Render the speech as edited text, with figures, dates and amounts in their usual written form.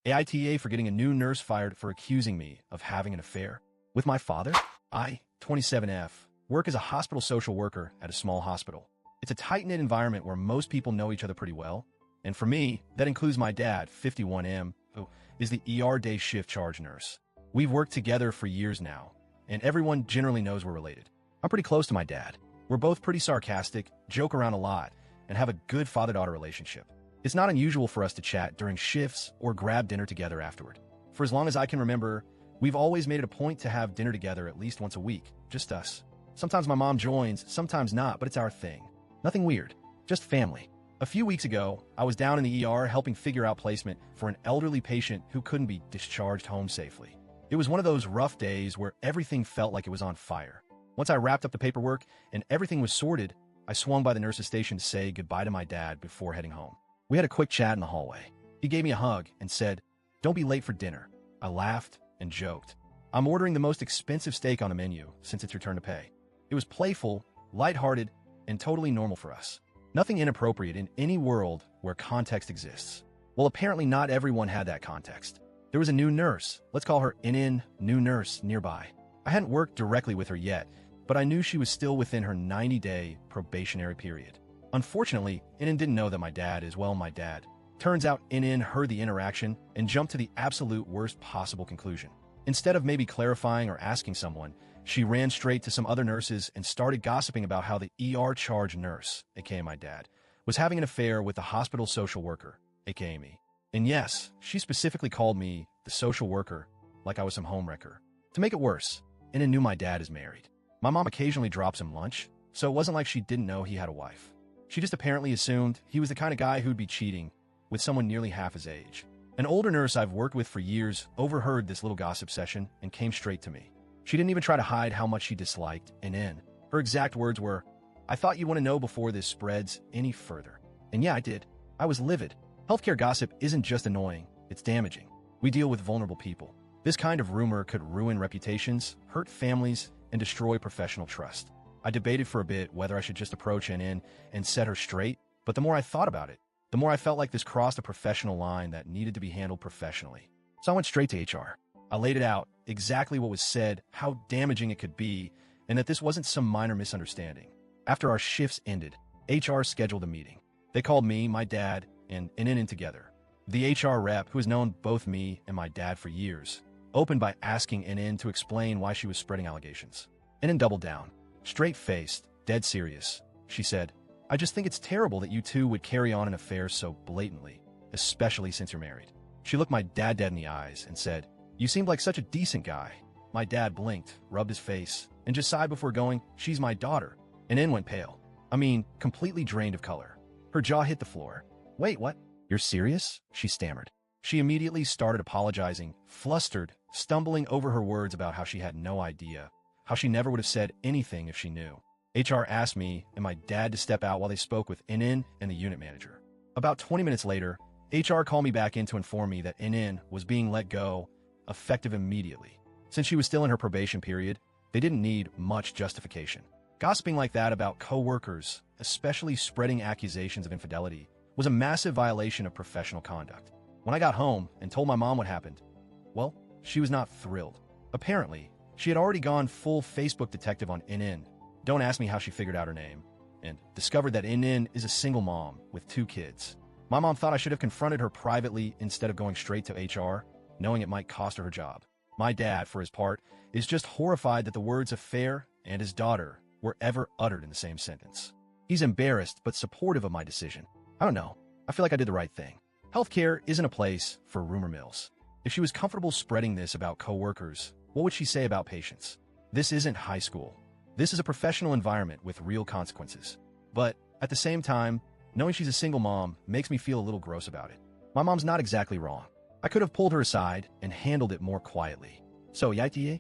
AITA for getting a new nurse fired for accusing me of having an affair with my father. I, 27F, work as a hospital social worker at a small hospital. It's a tight-knit environment where most people know each other pretty well. And for me, that includes my dad, 51M, who is the ER day shift charge nurse. We've worked together for years now, and everyone generally knows we're related. I'm pretty close to my dad. We're both pretty sarcastic, joke around a lot, and have a good father-daughter relationship. It's not unusual for us to chat during shifts or grab dinner together afterward. For as long as I can remember, we've always made it a point to have dinner together at least once a week, just us. Sometimes my mom joins, sometimes not, but it's our thing. Nothing weird, just family. A few weeks ago, I was down in the ER helping figure out placement for an elderly patient who couldn't be discharged home safely. It was one of those rough days where everything felt like it was on fire. Once I wrapped up the paperwork and everything was sorted, I swung by the nurse's station to say goodbye to my dad before heading home. We had a quick chat in the hallway. He gave me a hug and said, "Don't be late for dinner." I laughed and joked. I'm ordering the most expensive steak on the menu since it's your turn to pay. It was playful, lighthearted, and totally normal for us. Nothing inappropriate in any world where context exists. Well, apparently not everyone had that context. There was a new nurse, let's call her NN, new nurse, nearby. I hadn't worked directly with her yet, but I knew she was still within her 90-day probationary period. Unfortunately, NN didn't know that my dad is, well, my dad. Turns out NN heard the interaction and jumped to the absolute worst possible conclusion. Instead of maybe clarifying or asking someone, she ran straight to some other nurses and started gossiping about how the ER charge nurse, aka my dad, was having an affair with the hospital social worker, aka me. And yes, she specifically called me the social worker, like I was some homewrecker. To make it worse, NN knew my dad is married. My mom occasionally drops him lunch, so it wasn't like she didn't know he had a wife. She just apparently assumed he was the kind of guy who'd be cheating with someone nearly half his age. An older nurse I've worked with for years overheard this little gossip session and came straight to me. She didn't even try to hide how much she disliked NN. Her exact words were, "I thought you want to know before this spreads any further." And yeah, I did. I was livid. Healthcare gossip isn't just annoying, it's damaging. We deal with vulnerable people. This kind of rumor could ruin reputations, hurt families, and destroy professional trust. I debated for a bit whether I should just approach NN and set her straight, but the more I thought about it, the more I felt like this crossed a professional line that needed to be handled professionally. So I went straight to HR. I laid it out, exactly what was said, how damaging it could be, and that this wasn't some minor misunderstanding. After our shifts ended, HR scheduled a meeting. They called me, my dad, and NN in together. The HR rep, who has known both me and my dad for years, opened by asking NN to explain why she was spreading allegations. NN doubled down. Straight-faced, dead serious. She said, "I just think it's terrible that you two would carry on an affair so blatantly, especially since you're married." She looked my dad dead in the eyes and said, "You seemed like such a decent guy." My dad blinked, rubbed his face, and just sighed before going, "She's my daughter." And NN went pale. I mean, completely drained of color. Her jaw hit the floor. "Wait, what? You're serious?" she stammered. She immediately started apologizing, flustered, stumbling over her words about how she had no idea, how she never would have said anything if she knew. HR asked me and my dad to step out while they spoke with NN and the unit manager. About 20 minutes later, HR called me back in to inform me that NN was being let go, effective immediately. Since she was still in her probation period, they didn't need much justification. Gossiping like that about co-workers, especially spreading accusations of infidelity, was a massive violation of professional conduct. When I got home and told my mom what happened, well, she was not thrilled. Apparently, she had already gone full Facebook detective on NN. Don't ask me how she figured out her name. And discovered that NN is a single mom with 2 kids. My mom thought I should have confronted her privately instead of going straight to HR, knowing it might cost her her job. My dad, for his part, is just horrified that the words affair and his daughter were ever uttered in the same sentence. He's embarrassed but supportive of my decision. I don't know. I feel like I did the right thing. Healthcare isn't a place for rumor mills. If she was comfortable spreading this about coworkers, what would she say about patients? This isn't high school. This is a professional environment with real consequences. But at the same time, knowing she's a single mom makes me feel a little gross about it. My mom's not exactly wrong. I could have pulled her aside and handled it more quietly. So, AITA,